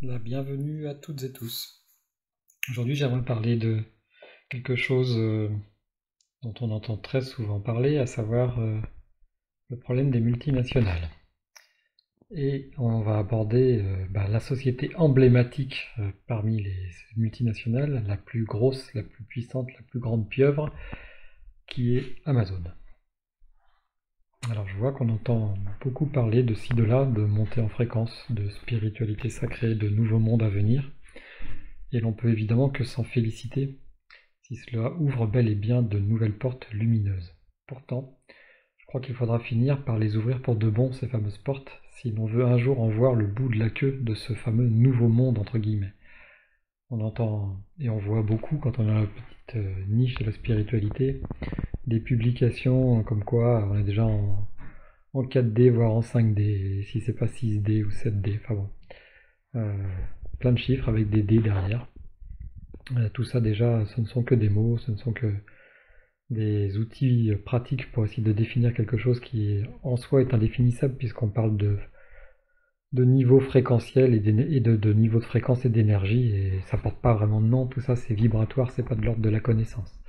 La bienvenue à toutes et tous. Aujourd'hui, j'aimerais parler de quelque chose dont on entend très souvent parler, à savoir le problème des multinationales. Et on va aborder la société emblématique parmi les multinationales, la plus grosse, la plus puissante, la plus grande pieuvre, qui est Amazon. Alors je vois qu'on entend beaucoup parler de ci, de là, de montée en fréquence, de spiritualité sacrée, de nouveaux mondes à venir. Et l'on peut évidemment que s'en féliciter si cela ouvre bel et bien de nouvelles portes lumineuses. Pourtant, je crois qu'il faudra finir par les ouvrir pour de bon, ces fameuses portes, si l'on veut un jour en voir le bout de la queue de ce fameux nouveau monde, entre guillemets. On entend et on voit beaucoup, quand on a la petite niche de la spiritualité, des publications comme quoi on est déjà en 4D, voire en 5D, si c'est pas 6D ou 7D, enfin bon. Plein de chiffres avec des D derrière. Tout ça déjà, ce ne sont que des mots, ce ne sont que des outils pratiques pour essayer de définir quelque chose qui en soi est indéfinissable puisqu'on parle de niveau fréquentiel et de niveau de fréquence et d'énergie et ça porte pas vraiment de nom, tout ça c'est vibratoire, c'est pas de l'ordre de la connaissance.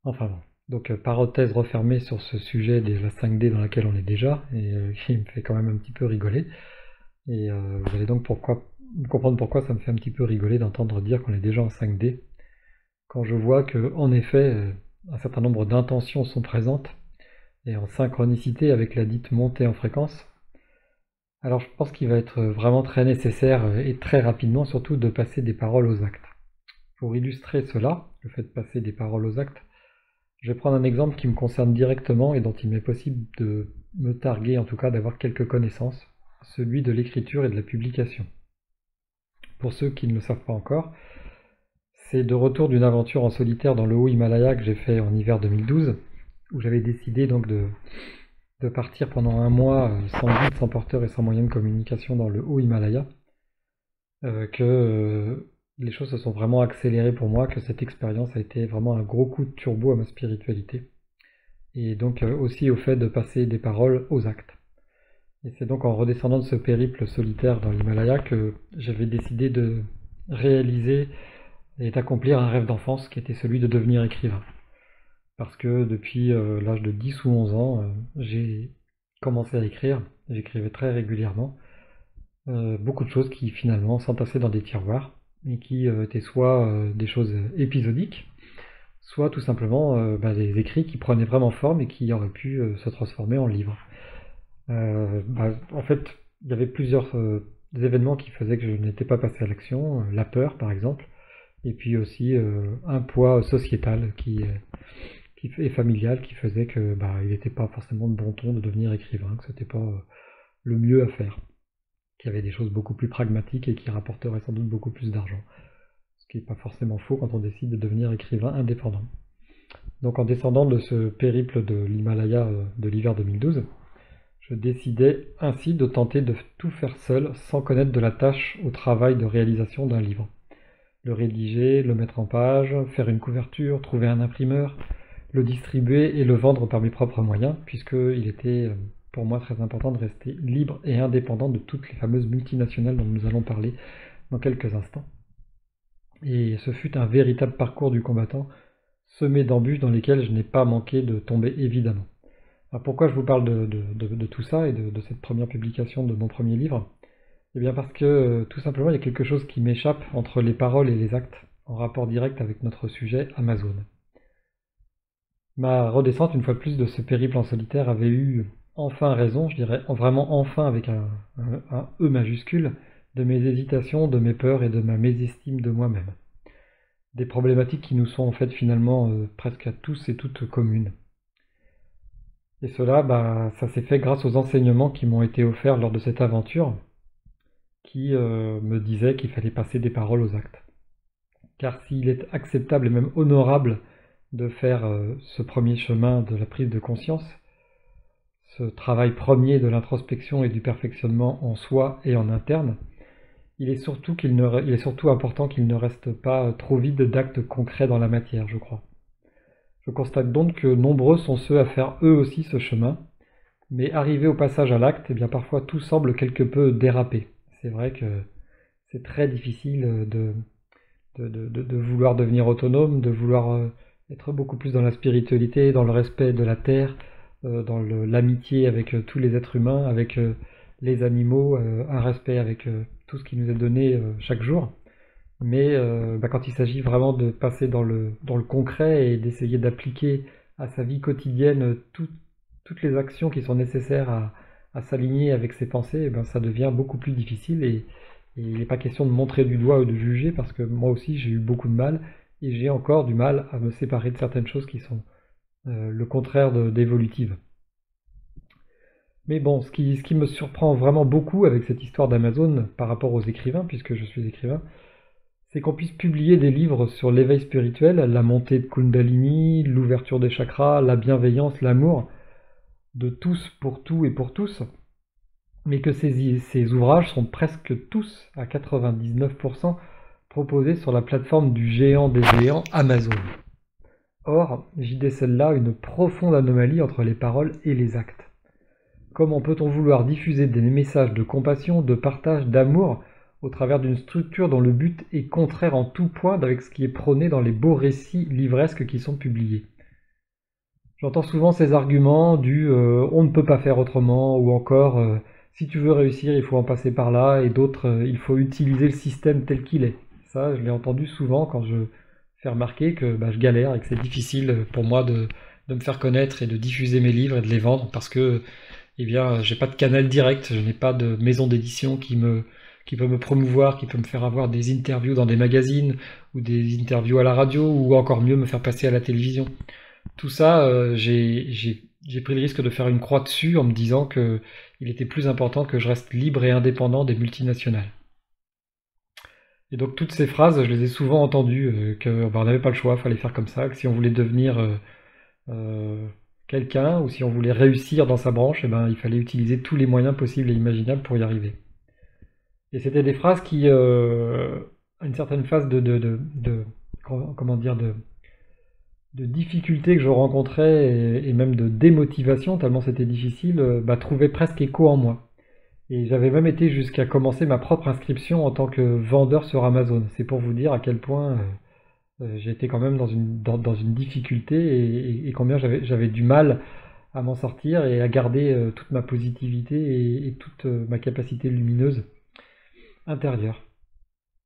Enfin bon. Donc parenthèse refermée sur ce sujet de la 5D dans laquelle on est déjà et qui me fait quand même un petit peu rigoler. Et vous allez donc comprendre pourquoi ça me fait un petit peu rigoler d'entendre dire qu'on est déjà en 5D, quand je vois que, en effet, un certain nombre d'intentions sont présentes, et en synchronicité avec la dite montée en fréquence. Alors je pense qu'il va être vraiment très nécessaire, et très rapidement surtout, de passer des paroles aux actes. Pour illustrer cela, le fait de passer des paroles aux actes, je vais prendre un exemple qui me concerne directement et dont il m'est possible de me targuer, en tout cas d'avoir quelques connaissances, celui de l'écriture et de la publication. Pour ceux qui ne le savent pas encore, c'est de retour d'une aventure en solitaire dans le haut Himalaya que j'ai fait en hiver 2012, où j'avais décidé donc de partir pendant un mois sans guide, sans porteur et sans moyen de communication dans le haut Himalaya, que les choses se sont vraiment accélérées pour moi, que cette expérience a été vraiment un gros coup de turbo à ma spiritualité, et donc aussi au fait de passer des paroles aux actes. Et c'est donc en redescendant de ce périple solitaire dans l'Himalaya que j'avais décidé de réaliser et d'accomplir un rêve d'enfance qui était celui de devenir écrivain. Parce que depuis l'âge de 10 ou 11 ans, j'ai commencé à écrire, j'écrivais très régulièrement, beaucoup de choses qui finalement s'entassaient dans des tiroirs, et qui étaient soit des choses épisodiques, soit tout simplement des écrits qui prenaient vraiment forme et qui auraient pu se transformer en livres. En fait, il y avait plusieurs événements qui faisaient que je n'étais pas passé à l'action, la peur par exemple, et puis aussi un poids sociétal et familial qui faisait que il n'était pas forcément de bon ton de devenir écrivain, que c'était pas le mieux à faire, qu'il y avait des choses beaucoup plus pragmatiques et qui rapporteraient sans doute beaucoup plus d'argent. Ce qui n'est pas forcément faux quand on décide de devenir écrivain indépendant. Donc en descendant de ce périple de l'Himalaya de l'hiver 2012, je décidais ainsi de tenter de tout faire seul sans connaître de la tâche au travail de réalisation d'un livre. Le rédiger, le mettre en page, faire une couverture, trouver un imprimeur, le distribuer et le vendre par mes propres moyens, puisqu'il était pour moi très important de rester libre et indépendant de toutes les fameuses multinationales dont nous allons parler dans quelques instants. Et ce fut un véritable parcours du combattant, semé d'embûches dans lesquelles je n'ai pas manqué de tomber évidemment. Alors pourquoi je vous parle de tout ça et de cette première publication de mon premier livre? Eh bien parce que tout simplement il y a quelque chose qui m'échappe entre les paroles et les actes, en rapport direct avec notre sujet Amazon. Ma redescente, une fois de plus, de ce périple en solitaire avait eu enfin raison, je dirais vraiment enfin avec un E majuscule, de mes hésitations, de mes peurs et de ma mésestime de moi-même. Des problématiques qui nous sont en fait finalement presque à tous et toutes communes. Et cela, ça s'est fait grâce aux enseignements qui m'ont été offerts lors de cette aventure, qui me disaient qu'il fallait passer des paroles aux actes. Car s'il est acceptable et même honorable de faire ce premier chemin de la prise de conscience, ce travail premier de l'introspection et du perfectionnement en soi et en interne, il est surtout important qu'il ne reste pas trop vide d'actes concrets dans la matière, je crois. Je constate donc que nombreux sont ceux à faire eux aussi ce chemin, mais arrivé au passage à l'acte, eh bien parfois tout semble quelque peu déraper. C'est vrai que c'est très difficile de vouloir devenir autonome, de vouloir être beaucoup plus dans la spiritualité, dans le respect de la terre, dans l'amitié avec tous les êtres humains, avec les animaux, un respect avec tout ce qui nous est donné chaque jour. Mais quand il s'agit vraiment de passer dans le concret et d'essayer d'appliquer à sa vie quotidienne toutes les actions qui sont nécessaires à s'aligner avec ses pensées, ça devient beaucoup plus difficile et il n'est pas question de montrer du doigt ou de juger parce que moi aussi j'ai eu beaucoup de mal et j'ai encore du mal à me séparer de certaines choses qui sont le contraire d'évolutives. Mais bon, ce qui me surprend vraiment beaucoup avec cette histoire d'Amazon par rapport aux écrivains, puisque je suis écrivain, c'est qu'on puisse publier des livres sur l'éveil spirituel, la montée de Kundalini, l'ouverture des chakras, la bienveillance, l'amour, de tous pour tout et pour tous, mais que ces ouvrages sont presque tous, à 99%, proposés sur la plateforme du géant des géants, Amazon. Or, j'y décèle là une profonde anomalie entre les paroles et les actes. Comment peut-on vouloir diffuser des messages de compassion, de partage, d'amour, au travers d'une structure dont le but est contraire en tout point avec ce qui est prôné dans les beaux récits livresques qui sont publiés? J'entends souvent ces arguments du on ne peut pas faire autrement, ou encore si tu veux réussir, il faut en passer par là, et d'autres il faut utiliser le système tel qu'il est. Ça, je l'ai entendu souvent quand je fais remarquer que je galère et que c'est difficile pour moi de me faire connaître et de diffuser mes livres et de les vendre parce que j'ai pas de canal direct, je n'ai pas de maison d'édition qui peut me promouvoir, qui peut me faire avoir des interviews dans des magazines ou des interviews à la radio ou encore mieux me faire passer à la télévision. Tout ça, j'ai pris le risque de faire une croix dessus en me disant que il était plus important que je reste libre et indépendant des multinationales. Et donc toutes ces phrases, je les ai souvent entendues, on n'avait pas le choix, il fallait faire comme ça, que si on voulait devenir quelqu'un ou si on voulait réussir dans sa branche, il fallait utiliser tous les moyens possibles et imaginables pour y arriver. Et c'était des phrases qui, à une certaine phase comment dire, de difficultés que je rencontrais et même de démotivation, tellement c'était difficile, trouvaient presque écho en moi. Et j'avais même été jusqu'à commencer ma propre inscription en tant que vendeur sur Amazon. C'est pour vous dire à quel point j'étais quand même dans une difficulté et combien j'avais du mal à m'en sortir et à garder toute ma positivité et toute ma capacité lumineuse intérieure.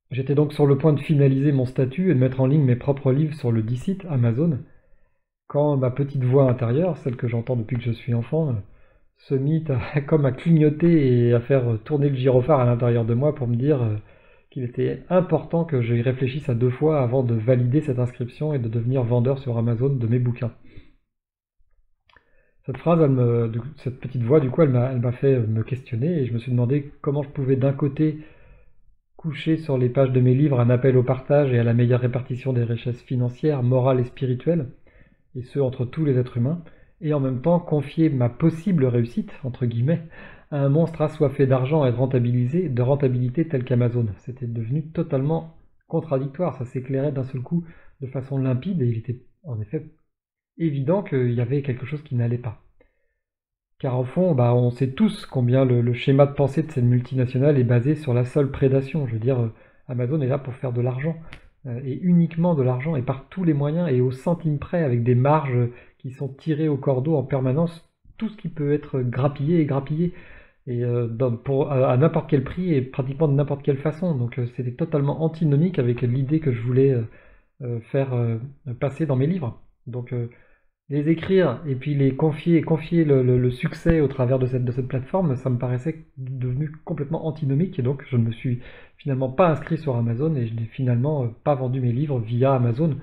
J'étais donc sur le point de finaliser mon statut et de mettre en ligne mes propres livres sur le dit site Amazon, quand ma petite voix intérieure, celle que j'entends depuis que je suis enfant, se mit comme à clignoter et à faire tourner le gyrophare à l'intérieur de moi pour me dire qu'il était important que je y réfléchisse à 2 fois avant de valider cette inscription et de devenir vendeur sur Amazon de mes bouquins. Cette phrase, cette petite voix, du coup, elle m'a fait me questionner et je me suis demandé comment je pouvais d'un côté coucher sur les pages de mes livres un appel au partage et à la meilleure répartition des richesses financières, morales et spirituelles, et ce entre tous les êtres humains, et en même temps confier ma possible réussite, entre guillemets, à un monstre assoiffé d'argent et de rentabilité tel qu'Amazon. C'était devenu totalement contradictoire, ça s'éclairait d'un seul coup de façon limpide et il était en effet évident qu'il y avait quelque chose qui n'allait pas. Car au fond, on sait tous combien le schéma de pensée de cette multinationale est basé sur la seule prédation. Je veux dire, Amazon est là pour faire de l'argent, et uniquement de l'argent, et par tous les moyens, et au centime près, avec des marges qui sont tirées au cordeau en permanence, tout ce qui peut être grappillé est grappillé, et à n'importe quel prix, et pratiquement de n'importe quelle façon. Donc c'était totalement antinomique avec l'idée que je voulais faire passer dans mes livres. Donc les écrire et puis les confier le succès au travers de cette plateforme, ça me paraissait devenu complètement antinomique et donc je ne me suis finalement pas inscrit sur Amazon et je n'ai finalement pas vendu mes livres via Amazon.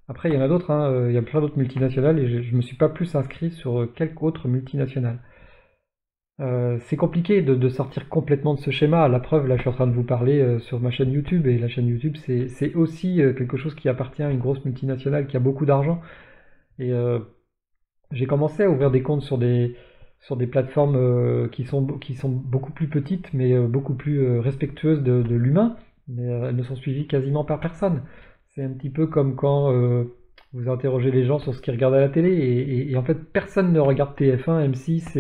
Après, il y en a d'autres, hein, il y a plein d'autres multinationales et je ne me suis pas plus inscrit sur quelque autre multinationale. C'est compliqué de sortir complètement de ce schéma. La preuve, là, je suis en train de vous parler sur ma chaîne YouTube et la chaîne YouTube, c'est aussi quelque chose qui appartient à une grosse multinationale qui a beaucoup d'argent. Et j'ai commencé à ouvrir des comptes sur des plateformes qui sont beaucoup plus petites, mais beaucoup plus respectueuses de l'humain, mais elles ne sont suivies quasiment par personne. C'est un petit peu comme quand vous interrogez les gens sur ce qu'ils regardent à la télé, et en fait personne ne regarde TF1, M6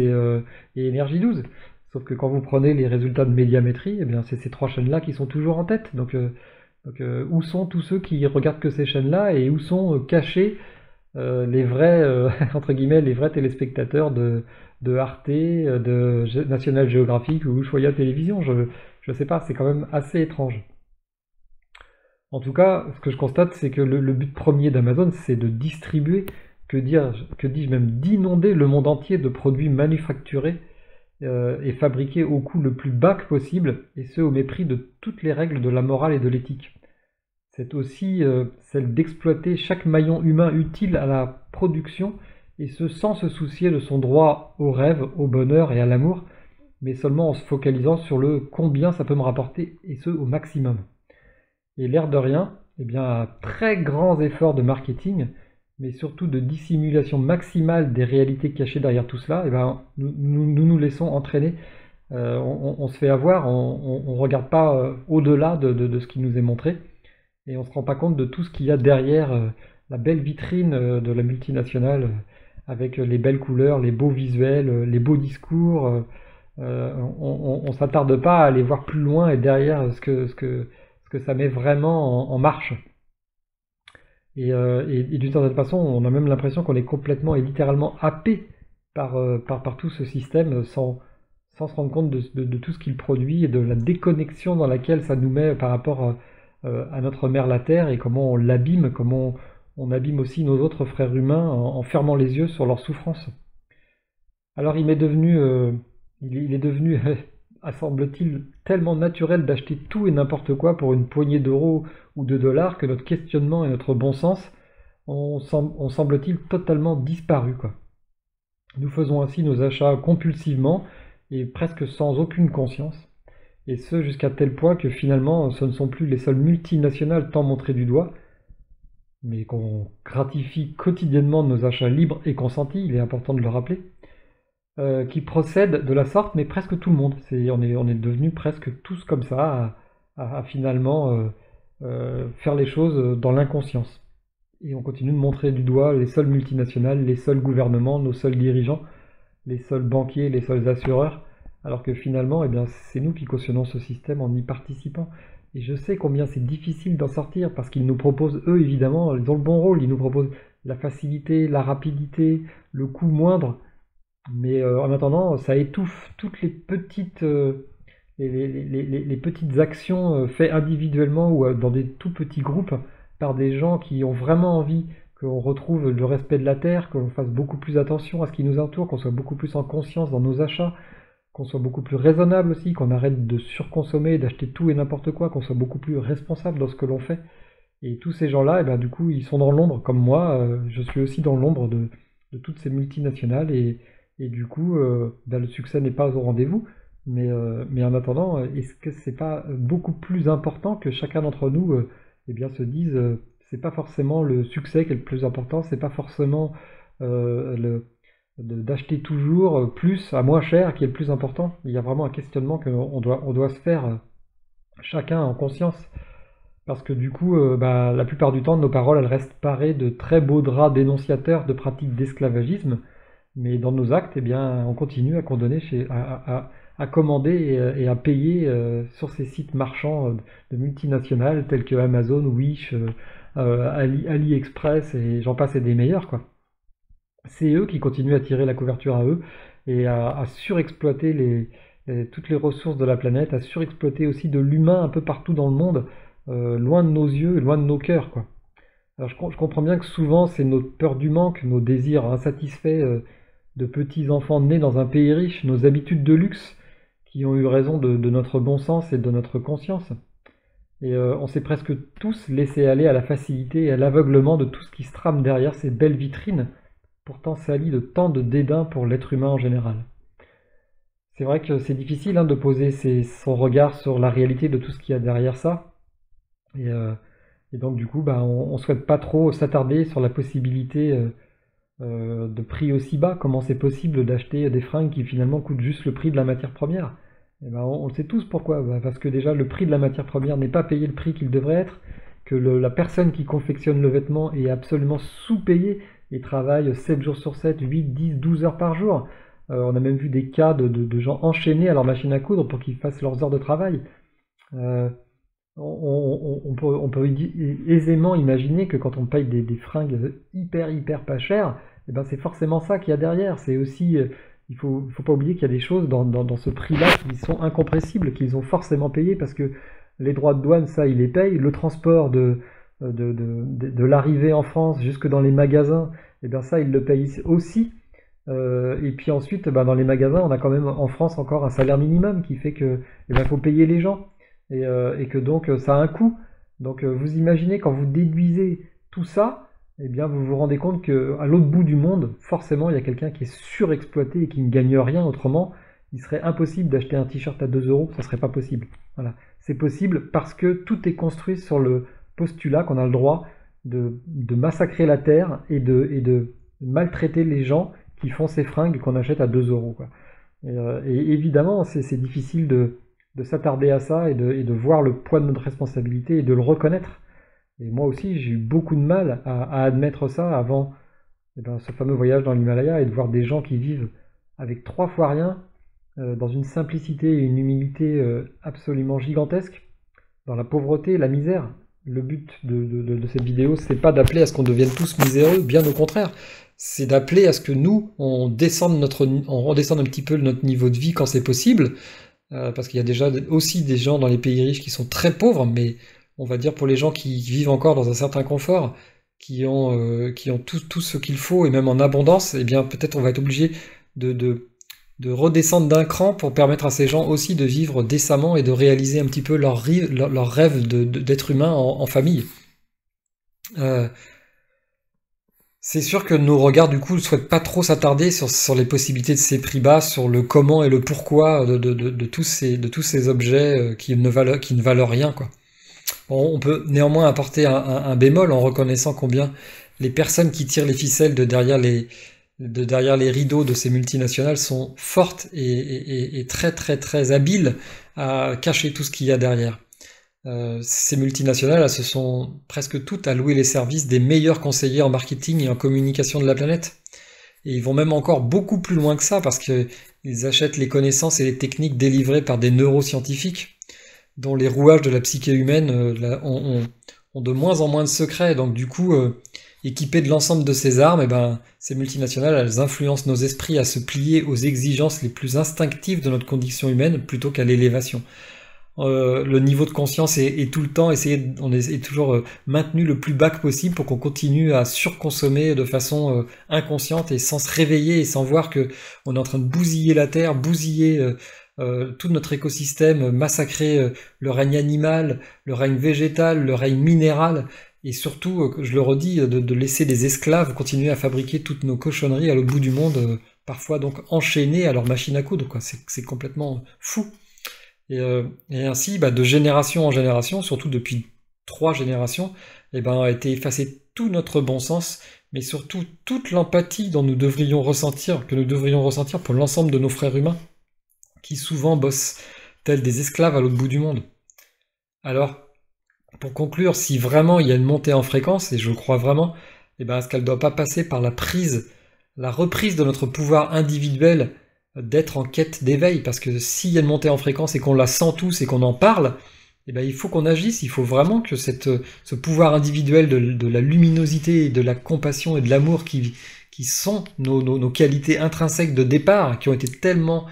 et Énergie 12. Sauf que quand vous prenez les résultats de médiamétrie, eh bien c'est ces 3 chaînes-là qui sont toujours en tête. Où sont tous ceux qui regardent que ces chaînes-là et où sont cachés les vrais, entre guillemets, les vrais téléspectateurs de Arte, de National Geographic ou Ushuaïa Télévision? Je sais pas, c'est quand même assez étrange. En tout cas, ce que je constate, c'est que le but premier d'Amazon, c'est de distribuer, que dis-je même, d'inonder le monde entier de produits manufacturés et fabriqués au coût le plus bas que possible, et ce au mépris de toutes les règles de la morale et de l'éthique. C'est aussi celle d'exploiter chaque maillon humain utile à la production, et ce sans se soucier de son droit au rêve, au bonheur et à l'amour, mais seulement en se focalisant sur le combien ça peut me rapporter, et ce au maximum. Et l'air de rien, eh bien, à très grands efforts de marketing, mais surtout de dissimulation maximale des réalités cachées derrière tout cela, eh ben, nous laissons entraîner. On se fait avoir, on ne regarde pas au-delà de ce qui nous est montré, et on ne se rend pas compte de tout ce qu'il y a derrière la belle vitrine de la multinationale, avec les belles couleurs, les beaux visuels, les beaux discours. On ne s'attarde pas à aller voir plus loin et derrière ce que ça met vraiment en marche. Et d'une certaine façon, on a même l'impression qu'on est complètement et littéralement happé par tout ce système sans se rendre compte de tout ce qu'il produit et de la déconnexion dans laquelle ça nous met par rapport à notre mère la Terre et comment on l'abîme, comment on abîme aussi nos autres frères humains en fermant les yeux sur leurs souffrances. Alors il est devenu semble-t-il, tellement naturel d'acheter tout et n'importe quoi pour une poignée d'euros ou de dollars que notre questionnement et notre bon sens ont semble-t-il totalement disparu, quoi. Nous faisons ainsi nos achats compulsivement et presque sans aucune conscience, et ce jusqu'à tel point que finalement ce ne sont plus les seules multinationales tant montrées du doigt, mais qu'on gratifie quotidiennement de nos achats libres et consentis, il est important de le rappeler, qui procèdent de la sorte, mais presque tout le monde. On est devenus presque tous comme ça, à finalement faire les choses dans l'inconscience. Et on continue de montrer du doigt les seules multinationales, les seuls gouvernements, nos seuls dirigeants, les seuls banquiers, les seuls assureurs, alors que finalement, eh bien, c'est nous qui cautionnons ce système en y participant. Et je sais combien c'est difficile d'en sortir, parce qu'ils nous proposent, eux, évidemment, ils ont le bon rôle, ils nous proposent la facilité, la rapidité, le coût moindre, mais en attendant, ça étouffe toutes les petites actions faites individuellement ou dans des tout petits groupes par des gens qui ont vraiment envie qu'on retrouve le respect de la terre, qu'on fasse beaucoup plus attention à ce qui nous entoure, qu'on soit beaucoup plus en conscience dans nos achats, qu'on soit beaucoup plus raisonnable aussi, qu'on arrête de surconsommer, d'acheter tout et n'importe quoi, qu'on soit beaucoup plus responsable dans ce que l'on fait. Et tous ces gens-là, eh ben, du coup, ils sont dans l'ombre, comme moi, je suis aussi dans l'ombre de toutes ces multinationales, et du coup, ben, le succès n'est pas au rendez-vous, mais en attendant, est-ce que c'est pas beaucoup plus important que chacun d'entre nous eh bien, se dise, c'est pas forcément le succès qui est le plus important, c'est pas forcément d'acheter toujours plus à moins cher qui est le plus important. Il y a vraiment un questionnement on doit se faire chacun en conscience. Parce que du coup, bah, la plupart du temps, nos paroles, elles restent parées de très beaux draps dénonciateurs de pratiques d'esclavagisme, mais dans nos actes, eh bien, on continue à condamner, à commander et à payer sur ces sites marchands de multinationales tels que Amazon, Wish, AliExpress et j'en passe et des meilleurs, quoi. C'est eux qui continuent à tirer la couverture à eux et à surexploiter toutes les ressources de la planète, à surexploiter aussi de l'humain un peu partout dans le monde, loin de nos yeux, loin de nos cœurs, quoi. Alors je comprends bien que souvent c'est notre peur du manque, nos désirs insatisfaits de petits enfants nés dans un pays riche, nos habitudes de luxe qui ont eu raison de notre bon sens et de notre conscience. Et on s'est presque tous laissés aller à la facilité et à l'aveuglement de tout ce qui se trame derrière ces belles vitrines, pourtant salies de tant de dédain pour l'être humain en général. C'est vrai que c'est difficile de poser son regard sur la réalité de tout ce qu'il y a derrière ça. Et donc du coup, bah, on souhaite pas trop s'attarder sur la possibilité de prix aussi bas. Comment c'est possible d'acheter des fringues qui finalement coûtent juste le prix de la matière première? Et ben, on le sait tous pourquoi. Bah, parce que déjà le prix de la matière première n'est pas payé le prix qu'il devrait être, que la personne qui confectionne le vêtement est absolument sous-payée et travaille 7 jours sur 7, 8, 10, 12 heures par jour. On a même vu des cas de gens enchaînés à leur machine à coudre pour qu'ils fassent leurs heures de travail. Euh, on peut aisément imaginer que quand on paye des fringues hyper pas chères, eh ben c'est forcément ça qu'il y a derrière. C'est aussi, il faut pas oublier qu'il y a des choses dans ce prix-là qui sont incompressibles, qu'ils ont forcément payé parce que les droits de douane, ça, ils les payent. Le transport de l'arrivée en France jusque dans les magasins, eh bien ça, ils le payent aussi. Et puis ensuite, ben, dans les magasins, on a quand même en France encore un salaire minimum qui fait que, eh ben, faut payer les gens et que donc ça a un coût. Donc vous imaginez quand vous déduisez tout ça, eh bien vous vous rendez compte qu'à l'autre bout du monde, forcément, il y a quelqu'un qui est surexploité et qui ne gagne rien. Autrement, il serait impossible d'acheter un t-shirt à 2 euros, ça serait pas possible. Voilà. C'est possible parce que tout est construit sur le postulat qu'on a le droit de massacrer la terre et de maltraiter les gens qui font ces fringues qu'on achète à 2 euros, quoi. Et évidemment, c'est difficile de s'attarder à ça et de voir le poids de notre responsabilité et de le reconnaître. Et moi aussi, j'ai eu beaucoup de mal à admettre ça avant eh ben, ce fameux voyage dans l'Himalaya et de voir des gens qui vivent avec 3 fois rien, dans une simplicité et une humilité absolument gigantesques, dans la pauvreté, la misère. Le but de cette vidéo, c'est pas d'appeler à ce qu'on devienne tous miséreux, bien au contraire. C'est d'appeler à ce que nous, on redescende un petit peu notre niveau de vie quand c'est possible, parce qu'il y a déjà aussi des gens dans les pays riches qui sont très pauvres, mais on va dire pour les gens qui vivent encore dans un certain confort, qui ont tout ce qu'il faut, et même en abondance, eh bien peut-être on va être obligé de redescendre d'un cran pour permettre à ces gens aussi de vivre décemment et de réaliser un petit peu leur rêve d'être humain en famille. Euh, c'est sûr que nos regards, du coup, ne souhaitent pas trop s'attarder sur les possibilités de ces prix bas, sur le comment et le pourquoi de tous ces objets qui ne valent rien, quoi. Bon, on peut néanmoins apporter un bémol en reconnaissant combien les personnes qui tirent les ficelles de derrière les rideaux de ces multinationales sont fortes et très habiles à cacher tout ce qu'il y a derrière. Ces multinationales, elles se sont presque toutes allouées les services des meilleurs conseillers en marketing et en communication de la planète. Et ils vont même encore beaucoup plus loin que ça parce qu'ils achètent les connaissances et les techniques délivrées par des neuroscientifiques dont les rouages de la psyché humaine ont de moins en moins de secrets. Donc du coup, équipées de l'ensemble de ces armes, eh ben, ces multinationales, elles influencent nos esprits à se plier aux exigences les plus instinctives de notre condition humaine plutôt qu'à l'élévation. Le niveau de conscience est tout le temps on est toujours maintenu le plus bas que possible pour qu'on continue à surconsommer de façon inconsciente et sans se réveiller et sans voir que on est en train de bousiller la terre, bousiller tout notre écosystème, massacrer le règne animal, le règne végétal, le règne minéral, et surtout, je le redis, de laisser des esclaves continuer à fabriquer toutes nos cochonneries à l'autre bout du monde, parfois donc enchaînés à leur machine à coudre, quoi. C'est complètement fou. Et ainsi, bah, de génération en génération, surtout depuis 3 générations, eh ben, a été effacé tout notre bon sens, mais surtout toute l'empathie que nous devrions ressentir pour l'ensemble de nos frères humains, qui souvent bossent tels des esclaves à l'autre bout du monde. Alors, pour conclure, si vraiment il y a une montée en fréquence, et je le crois vraiment, eh ben, est-ce qu'elle ne doit pas passer par la reprise de notre pouvoir individuel d'être en quête d'éveil? Parce que s'il y a une montée en fréquence et qu'on la sent tous et qu'on en parle, eh ben, il faut qu'on agisse, il faut vraiment que ce pouvoir individuel de la luminosité, de la compassion et de l'amour qui sont nos qualités intrinsèques de départ, qui ont été tellement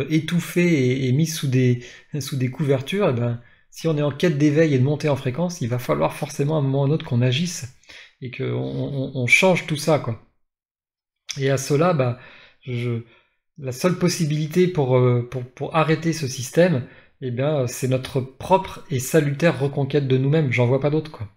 étouffées et mises sous des couvertures, eh ben, si on est en quête d'éveil et de montée en fréquence, il va falloir forcément à un moment ou à un autre qu'on agisse et qu'on change tout ça, quoi. Et à cela, bah, la seule possibilité pour arrêter ce système, eh bien, c'est notre propre et salutaire reconquête de nous-mêmes. J'en vois pas d'autre, quoi.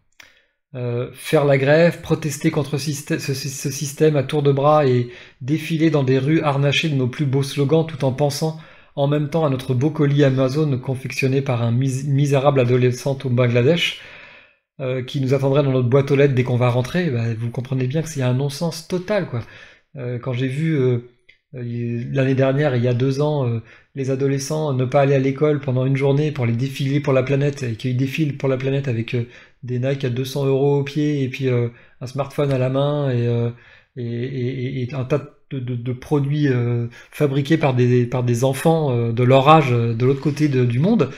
Faire la grève, protester contre ce système à tour de bras et défiler dans des rues harnachées de nos plus beaux slogans tout en pensant en même temps à notre beau colis Amazon confectionné par un misérable adolescente au Bangladesh qui nous attendrait dans notre boîte aux lettres dès qu'on va rentrer, bah, vous comprenez bien que c'est un non-sens total, quoi. Quand j'ai vu l'année dernière, il y a 2 ans, les adolescents ne pas aller à l'école pendant une journée pour les défiler pour la planète, et qu'ils défilent pour la planète avec des Nike à 200 € au pied, et puis un smartphone à la main, et un tas de produits fabriqués par des enfants de leur âge de l'autre côté du monde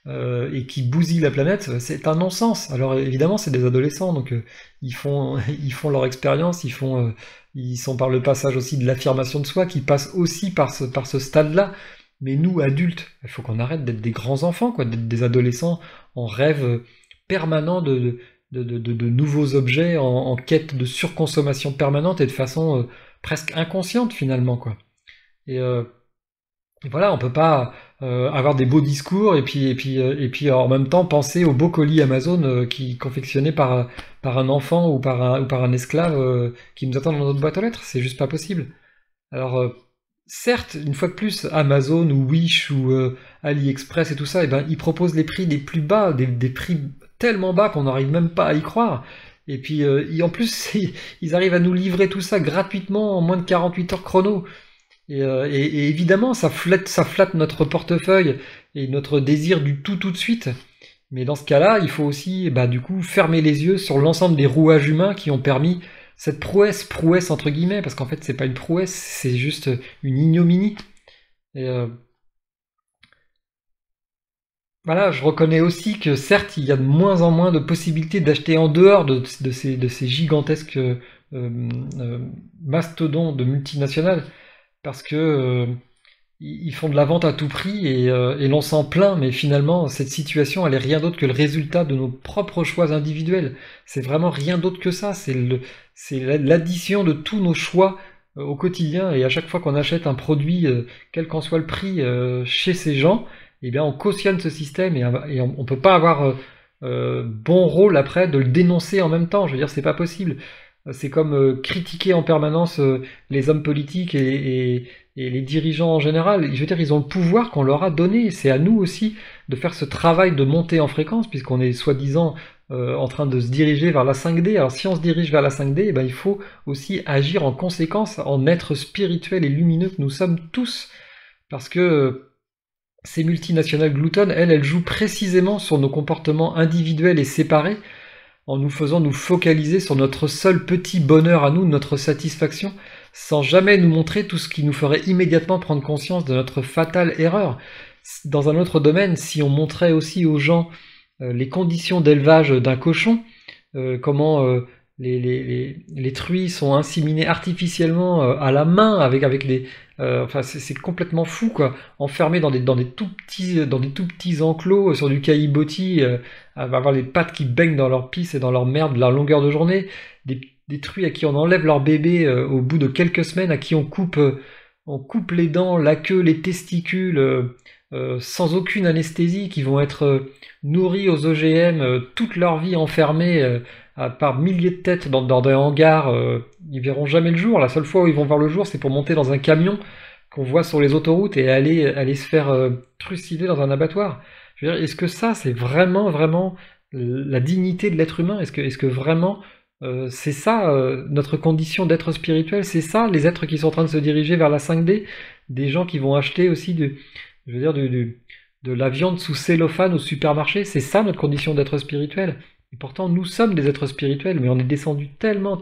et qui bousillent la planète, c'est un non-sens. Alors évidemment, c'est des adolescents, donc ils font ils font leur expérience, ils sont par le passage aussi de l'affirmation de soi, qui passe aussi par ce stade-là. Mais nous, adultes, il faut qu'on arrête d'être des grands enfants, quoi, d'être des adolescents en rêve permanent de nouveaux objets, en quête de surconsommation permanente et de façon presque inconsciente finalement, quoi. Et, euh, et voilà, on peut pas avoir des beaux discours et puis en même temps penser aux beaux colis Amazon qui confectionnés par un enfant ou par un esclave qui nous attend dans notre boîte aux lettres. C'est juste pas possible. Alors certes, une fois de plus, Amazon ou Wish ou AliExpress et tout ça, eh ben, ils proposent les prix les plus bas, des prix tellement bas qu'on n'arrive même pas à y croire. Et puis en plus, ils arrivent à nous livrer tout ça gratuitement en moins de 48 heures chrono. Et évidemment, ça flatte notre portefeuille et notre désir du tout de suite. Mais dans ce cas-là, il faut aussi, bah, du coup, fermer les yeux sur l'ensemble des rouages humains qui ont permis cette prouesse entre guillemets, parce qu'en fait, c'est pas une prouesse, c'est juste une ignominie. Et voilà, je reconnais aussi que certes, il y a de moins en moins de possibilités d'acheter en dehors de ces gigantesques euh, mastodons de multinationales, parce que ils font de la vente à tout prix et l'on s'en plaint, mais finalement, cette situation, elle est rien d'autre que le résultat de nos propres choix individuels. C'est vraiment rien d'autre que ça. C'est l'addition de tous nos choix au quotidien. Et à chaque fois qu'on achète un produit, quel qu'en soit le prix, chez ces gens, eh bien, on cautionne ce système et on peut pas avoir bon rôle après de le dénoncer en même temps. Je veux dire, c'est pas possible. C'est comme critiquer en permanence les hommes politiques et les dirigeants en général. Je veux dire, ils ont le pouvoir qu'on leur a donné. C'est à nous aussi de faire ce travail de montée en fréquence, puisqu'on est soi-disant en train de se diriger vers la 5D. Alors si on se dirige vers la 5D, eh ben, il faut aussi agir en conséquence, en être spirituel et lumineux que nous sommes tous. Parce que ces multinationales gloutonnes, elles jouent précisément sur nos comportements individuels et séparés, en nous faisant nous focaliser sur notre seul petit bonheur à nous, notre satisfaction, sans jamais nous montrer tout ce qui nous ferait immédiatement prendre conscience de notre fatale erreur. Dans un autre domaine, si on montrait aussi aux gens les conditions d'élevage d'un cochon, comment les truies sont inséminées artificiellement à la main avec des enfin c'est complètement fou quoi, enfermés dans des tout petits enclos sur du caillebotis, à avoir les pattes qui baignent dans leur pisse et dans leur merde la longueur de journée, des truies à qui on enlève leur bébé au bout de quelques semaines, à qui on coupe les dents, la queue, les testicules sans aucune anesthésie, qui vont être nourris aux OGM toute leur vie enfermés par milliers de têtes dans des hangars. Ils verront jamais le jour. La seule fois où ils vont voir le jour, c'est pour monter dans un camion qu'on voit sur les autoroutes et aller se faire trucider dans un abattoir. Je veux dire, est-ce que ça, c'est vraiment la dignité de l'être humain? Est-ce que vraiment c'est ça notre condition d'être spirituel? C'est ça les êtres qui sont en train de se diriger vers la 5D? Des gens qui vont acheter aussi je veux dire, de la viande sous cellophane au supermarché? C'est ça notre condition d'être spirituel? Et pourtant, nous sommes des êtres spirituels, mais on est descendu tellement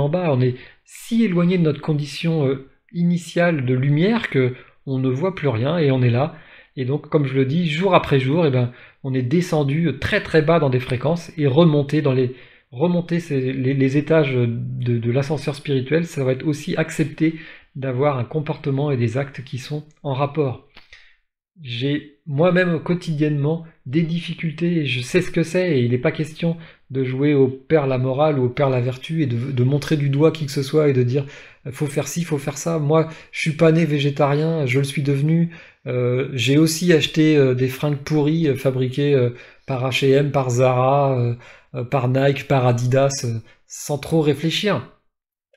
bas, on est si éloigné de notre condition initiale de lumière que on ne voit plus rien et on est là. Et donc, comme je le dis, jour après jour, eh ben, on est descendu très bas dans des fréquences et remonter les étages de l'ascenseur spirituel, ça va être aussi accepter d'avoir un comportement et des actes qui sont en rapport. J'ai moi-même quotidiennement des difficultés, et je sais ce que c'est, et il n'est pas question de jouer au père la morale ou au père la vertu et de montrer du doigt qui que ce soit et de dire faut faire ci, faut faire ça. Moi, je suis pas né végétarien, je le suis devenu. J'ai aussi acheté des fringues pourries fabriquées par H&M, par Zara, par Nike, par Adidas, sans trop réfléchir,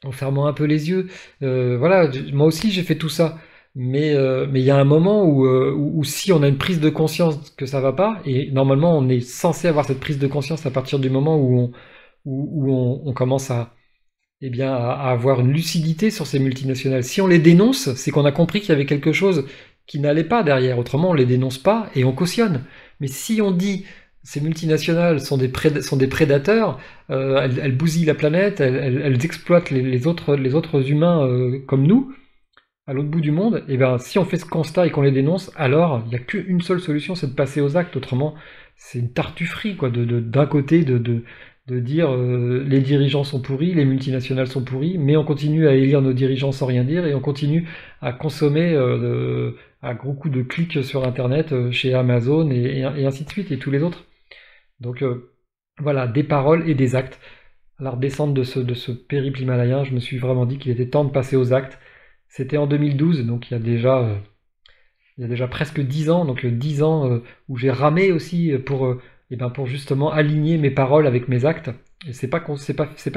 en fermant un peu les yeux. Voilà, moi aussi j'ai fait tout ça. Mais il y a un moment où si on a une prise de conscience que ça va pas, et normalement on est censé avoir cette prise de conscience à partir du moment où on commence eh bien, à avoir une lucidité sur ces multinationales. Si on les dénonce, c'est qu'on a compris qu'il y avait quelque chose qui n'allait pas derrière. Autrement, on les dénonce pas et on cautionne. Mais si on dit Ces multinationales sont sont des prédateurs, elles bousillent la planète, elles exploitent les autres humains comme nous, à l'autre bout du monde, et bien si on fait ce constat et qu'on les dénonce, alors il n'y a qu'une seule solution, c'est de passer aux actes. Autrement, c'est une tartufferie, quoi, d'un côté de dire les dirigeants sont pourris, les multinationales sont pourries, mais on continue à élire nos dirigeants sans rien dire, et on continue à consommer à gros coups de clics sur Internet chez Amazon et ainsi de suite, et tous les autres. Donc voilà, des paroles et des actes. À la redescente de ce périple himalayen, je me suis vraiment dit qu'il était temps de passer aux actes. C'était en 2012, donc il y a déjà presque 10 ans, donc 10 ans où j'ai ramé aussi eh ben pour justement aligner mes paroles avec mes actes. Et c'est pas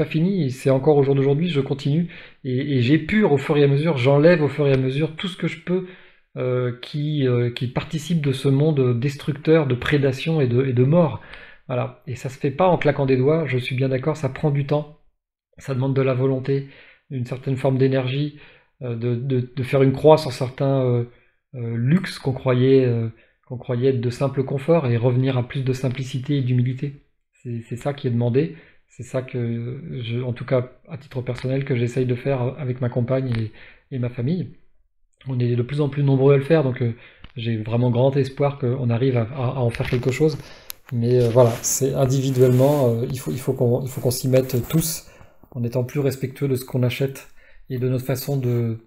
fini, c'est encore au jour d'aujourd'hui, je continue et j'épure au fur et à mesure, j'enlève au fur et à mesure tout ce que je peux qui participe de ce monde destructeur, de prédation et de mort. Voilà. Et ça se fait pas en claquant des doigts, je suis bien d'accord, ça prend du temps, ça demande de la volonté, une certaine forme d'énergie, de faire une croix sur certains luxes qu'on croyait être de simple confort et revenir à plus de simplicité et d'humilité. C'est ça qui est demandé, c'est ça que, en tout cas à titre personnel, que j'essaye de faire avec ma compagne et ma famille. On est de plus en plus nombreux à le faire, donc j'ai vraiment grand espoir qu'on arrive à en faire quelque chose. Mais voilà, c'est individuellement, il faut qu'on s'y mette tous en étant plus respectueux de ce qu'on achète et de notre façon de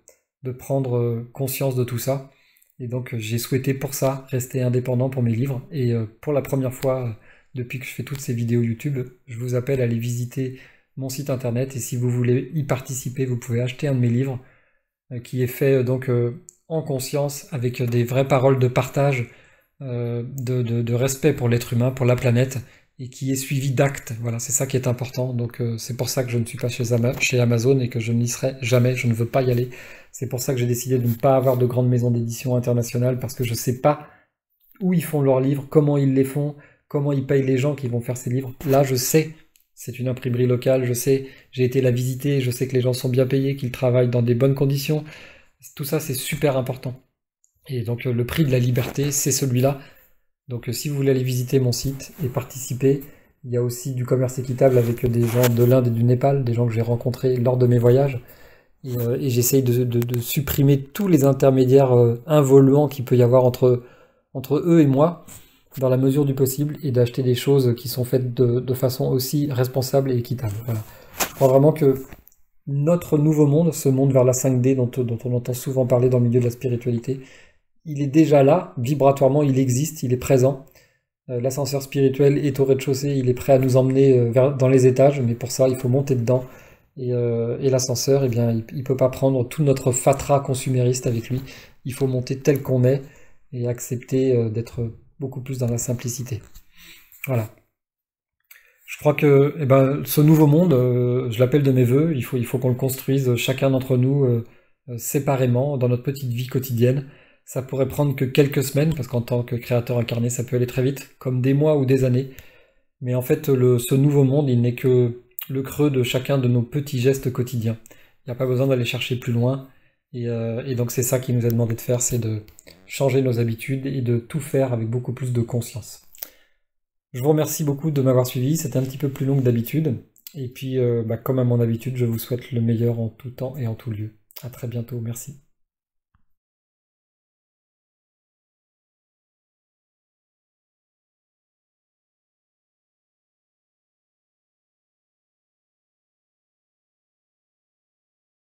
prendre conscience de tout ça. Et donc j'ai souhaité pour ça rester indépendant pour mes livres. Et pour la première fois, depuis que je fais toutes ces vidéos YouTube, je vous appelle à aller visiter mon site internet. Et si vous voulez y participer, vous pouvez acheter un de mes livres qui est fait en conscience avec des vraies paroles de partage, de respect pour l'être humain, pour la planète, et qui est suivi d'actes. Voilà, c'est ça qui est important. Donc c'est pour ça que je ne suis pas chez Amazon et que je n'y serai jamais, je ne veux pas y aller. C'est pour ça que j'ai décidé de ne pas avoir de grandes maisons d'édition internationales, parce que je ne sais pas où ils font leurs livres, comment ils les font, comment ils payent les gens qui vont faire ces livres. Là, je sais, c'est une imprimerie locale, je sais, j'ai été la visiter, je sais que les gens sont bien payés, qu'ils travaillent dans des bonnes conditions. Tout ça, c'est super important. Et donc le prix de la liberté, c'est celui-là. Donc si vous voulez aller visiter mon site et participer, il y a aussi du commerce équitable avec des gens de l'Inde et du Népal, des gens que j'ai rencontrés lors de mes voyages. Et j'essaye de supprimer tous les intermédiaires involuants qu'il peut y avoir entre eux et moi, dans la mesure du possible, et d'acheter des choses qui sont faites de façon aussi responsable et équitable. Voilà. Je crois vraiment que notre nouveau monde, ce monde vers la 5D dont on entend souvent parler dans le milieu de la spiritualité, il est déjà là, vibratoirement, il existe, il est présent. L'ascenseur spirituel est au rez-de-chaussée, il est prêt à nous emmener dans les étages, mais pour ça, il faut monter dedans. Et l'ascenseur, eh bien, il ne peut pas prendre tout notre fatras consumériste avec lui. Il faut monter tel qu'on est et accepter d'être beaucoup plus dans la simplicité. Voilà. Je crois que eh ben, ce nouveau monde, je l'appelle de mes voeux, il faut qu'on le construise chacun d'entre nous séparément dans notre petite vie quotidienne. Ça pourrait prendre que quelques semaines, parce qu'en tant que créateur incarné, ça peut aller très vite, comme des mois ou des années. Mais en fait, ce nouveau monde, il n'est que le creux de chacun de nos petits gestes quotidiens. Il n'y a pas besoin d'aller chercher plus loin. Et donc c'est ça qui nous est demandé de faire, c'est de changer nos habitudes et de tout faire avec beaucoup plus de conscience. Je vous remercie beaucoup de m'avoir suivi, c'était un petit peu plus long que d'habitude. Et puis, comme à mon habitude, je vous souhaite le meilleur en tout temps et en tout lieu. À très bientôt, merci.